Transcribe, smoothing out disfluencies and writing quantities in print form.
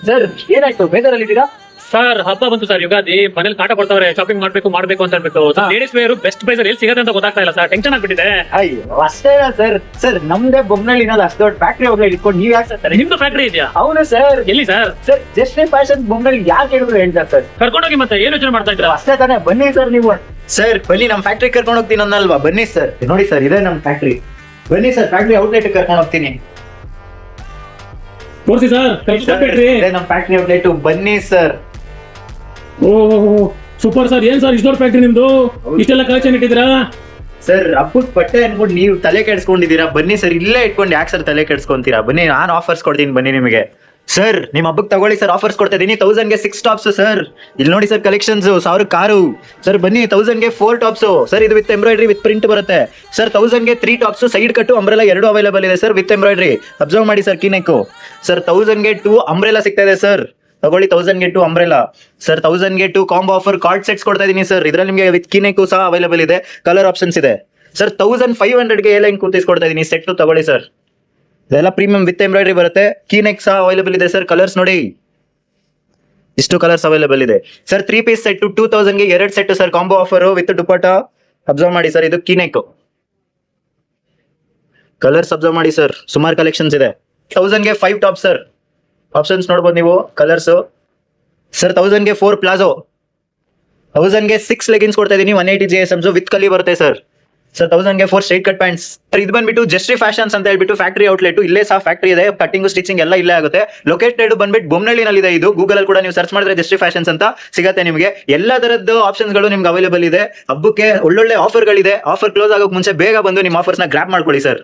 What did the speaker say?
Sir ಏನಾಯ್ತು ಬೇಜಾರಲ್ಲಿದ್ದೀರಾ? Sir ಹಬ್ಬ ಬಂತು ಸರ್, ಯುಗಾದಿ. ಮನೇಲಿ ಕಾಟ ಕೊಡ್ತಾವ್ರೆ, ಶಾಪಿಂಗ್ ಮಾಡ್ಬೇಕು ಅಂತ ಹೇಳ್ಬಿಟ್ಟು. ಲೇಡೀಸ್ ವೇರ್ ಬೆಸ್ಟ್ ಪ್ರೈಸ್ ಎಲ್ಲಿ ಸಿಗತ್ತೆ ಅಂತ ಗೊತ್ತಾಗ್ತಾ ಇಲ್ಲ ಸರ್, ಟೆನ್ಷನ್ ಆಗ್ಬಿಟ್ಟಿದೆ. ಅಯ್ಯೋ ಅಷ್ಟೇನಾ ಸರ್? ಸರ್ ನಮ್ದೇ ಬೊಮ್ಮನಳ್ಳಿ ಅಷ್ಟು ದೊಡ್ಡ ಫ್ಯಾಕ್ಟ್ರಿ ಒಳಗೆ ಇಟ್ಕೊಂಡು ನೀವ್ ಯಾಕೆ ಸರ್? ನಿಮ್ದು ಫ್ಯಾಕ್ಟ್ರಿ ಇದೆಯಾ? ಅವನು ಸರ್. ಎಲ್ಲಿ sir? Sir just fashion Bommanahalli ಯಾಕೆ ಹೇಳಿದ್ರು ಹೇಳ್ತಾರೆ ಸರ್. ಕರ್ಕೊಂಡೋಗಿ, ಮತ್ತೆ ಏನ್ ಯೋಚನೆ ಮಾಡ್ತಾ ಇದ್ರ? ಅಷ್ಟೇ ತಾನೇ, ಬನ್ನಿ ಸರ್ ನೀವು. ಸರ್ ಬನ್ನಿ ನಮ್ ಫ್ಯಾಕ್ಟ್ರಿ ಕರ್ಕೊಂಡು ಹೋಗ್ತೀನಿ ಅನ್ನಲ್ವಾ, ಬನ್ನಿ ಸರ್. ನೋಡಿ ಸರ್ ಇದೇ ನಮ್ ಫ್ಯಾಕ್ಟ್ರಿ, ಬನ್ನಿ ಸರ್ ಫ್ಯಾಕ್ಟ್ರಿ ಔಟ್ಲೆಟ್ ಕರ್ಕೊಂಡು ಹೋಗ್ತೀನಿ. ತೋರಿಸಿ ಸರ್, ಇದೇ ನಮ್ ಫ್ಯಾಕ್ಟ್ರಿ ಔಟ್ಲೆಟ್, ಬನ್ನಿ ಸರ್. Super sir. ಏನ್ ಸರ್ ಇಷ್ಟು ದೊಡ್ಡ ಫ್ಯಾಕ್ಟ್ರಿ ನಿಮ್ದು? ಇಷ್ಟೆಲ್ಲ ಕಲೆಕ್ಷನ್ ಇಟ್ಟಿದ್ದೀರಾ? ಸರ್ ಹಬ್ಬಕ್ಕೆ ಬಟ್ಟೆ ಅನ್ಕೊಂಡು ನೀವು ತಲೆ ಕೆಡ್ಸ್ಕೊಂಡಿದ್ದೀರಾ, ಬನ್ನಿ ಸರ್ ಇಲ್ಲೇ ಇಟ್ಕೊಂಡು ಯಾಕೆ ಸರ್ ತಲೆ ಕೆಡ್ಸ್ಕೊಂತೀರಾ? ಬನ್ನಿ ನಾನು ಆಫರ್ಸ್ ಕೊಡ್ತೀನಿ, ಬನ್ನಿ ನಿಮಗೆ. ಸರ್ ನಿಮ್ ಹಬ್ಬಕ್ಕೆ ತಗೊಳ್ಳಿ ಸರ್, ಆಫರ್ಸ್ ಕೊಡ್ತಾ ಇದೀನಿ. 1000ಗೆ 6 ಟಾಪ್ಸ್ ಸರ್. ಇಲ್ಲಿ ನೋಡಿ ಸರ್ ಕಲೆಕ್ಷನ್ಸ್, 1000 ಕಾರು ಸರ್. ಬನ್ನಿ 1000ಗೆ 4 ಟಾಪ್ಸ್ ಸರ್. ಇದು ವಿತ್ ಎಂಬ್ರಾಯ್ಡ್ರಿ ವಿತ್ ಪ್ರಿಂಟ್ ಬರುತ್ತೆ ಸರ್. 1000ಗೆ 3 ಟಾಪ್ಸ್, ಸೈಡ್ ಕಟ್ಟು ಅಂಬ್ರೆಲಾ ಎರಡು ಅವೈಲೇಬಲ್ ಇದೆ ಸರ್, ವಿತ್ ಎಂಬ್ರಾಯ್ಡ್ರಿ. ಅಬ್ಸರ್ವ್ ಮಾಡಿ ಸರ್ ಕೀನೆಕ್ಕು ಸರ್. 1000ಗೆ 2 ಅಂಬ್ರೆಲಾ ಸಿಗ್ತಾ ಇದೆ ಸರ್, ತಗೊಳ್ಳಿ. 1000ಗೆ 2 ಅಂಬ್ರೆಲಾ ಸರ್. 1000ಗೆ 2 ಕಾಂಬೋ ಆಫರ್ ಕಾರ್ಡ್ ಸೆಟ್ಸ್ ಕೊಡ್ತಾ ಇದೀನಿ ಸರ್. ಇದ್ರಲ್ಲಿ ನಿಮಗೆ ವಿತ್ ಕೀನೆಕ್ಕು ಸಹ ಅವೈಲೇಬಲ್ ಇದೆ, ಕಲರ್ ಆಪ್ಷನ್ಸ್ ಇದೆ ಸರ್. 1500ಗೆ ಏ ಲೈನ್ ಕುರ್ತೀಸ್ ಕೊಡ್ತಾ ಇದೀನಿ, ಸೆಟ್ ತಗೊಳ್ಳಿ ಸರ್. ಇದೆಲ್ಲ ಪ್ರೀಮಿಯಂ ವಿತ್ ಎಂಬ್ರಾಯ್ಡ್ರಿ ಬರುತ್ತೆ. ಕೀನೆಕ್ ಸಹ ಅವೈಲೇಬಲ್ ಇದೆ ಸರ್. ಕಲರ್ಸ್ ನೋಡಿ, ಇಷ್ಟು ಕಲರ್ಸ್ ಅವೈಲೇಬಲ್ ಇದೆ ಸರ್. 3 ಪೀಸ್ ಸೆಟ್ 2000ಗೆ 2 set sir, combo offer with dupatta. Observe ಮಾಡಿ ಸರ್, ಇದು ಕೀನೆಕ್. ಕಲರ್ಸ್ ಅಬ್ಸರ್ವ್ ಮಾಡಿ ಸರ್, ಸುಮಾರು ಕಲೆಕ್ಷನ್ಸ್ ಇದೆ. 1000ಗೆ 5 ಟಾಪ್ ಸರ್. ಆಪ್ಷನ್ಸ್ ನೋಡ್ಬೋದು ನೀವು, ಕಲರ್ಸ್ ಸರ್. 1000ಗೆ 4 ಪ್ಲಾಜೋ, 1000ಗೆ 6 ಲೆಗಿನ್ಸ್ ಕೊಡ್ತಾ ಇದೀನಿ, 180 GSMs ವಿತ್ ಕಲಿ ಬರುತ್ತೆ ಸರ್. ಸರ್ 1000ಗೆ 4 ಸ್ಟ್ರೈಟ್ ಕಟ್ ಪ್ಯಾಂಟ್ಸ್. ಇದು ಬಂದ್ಬಿಟ್ಟು ಜಸ್ಟ್ರಿ ಫ್ಯಾಷನ್ಸ್ ಅಂತ ಹೇಳ್ಬಿಟ್ಟು ಫ್ಯಾಕ್ಟ್ರಿ ಔಟ್ಲೆಟ್. ಇಲ್ಲೇ ಸಹ ಫ್ಯಾಕ್ಟ್ರಿ ಇದೆ, ಕಟಿಂಗ್ ಸ್ಟಿಚಿಂಗ್ ಎಲ್ಲ ಇಲ್ಲೇ ಆಗುತ್ತೆ. ಲೊಕೇಟೆಡ್ ಬಂದ್ಬಿಟ್ಟು ಬೊಮ್ಮನಹಳ್ಳಿನಲ್ಲಿ ಇದೆ. ಇದು ಗೂಗಲ್ ಅಲ್ಲಿ ಕೂಡ ನೀವು ಸರ್ಚ್ ಮಾಡಿದ್ರೆ ಜಸ್ಟ್ರಿ ಫ್ಯಾಷನ್ಸ್ ಅಂತ ಸಿಗತ್ತೆ ನಿಮಗೆ. ಎಲ್ಲ ತರದ್ದು ಆಪ್ಷನ್ಸ್ ಗಳು ನಿಮ್ಗೆ ಅವೈಲೇಬಲ್ ಇದೆ. ಹಬ್ಬಕ್ಕೆ ಒಳ್ಳೊಳ್ಳೆ ಆಫರ್ ಗಳಿದೆ. ಆಫರ್ ಕ್ಲೋಸ್ ಆಗೋಕೆ ಮುಂಚೆ ಬೇಗ ಬಂದು ನಿಮ್ಮ ಆಫರ್ಸ್ ನ ಗ್ರಾಪ್ ಮಾಡ್ಕೊಳ್ಳಿ ಸರ್.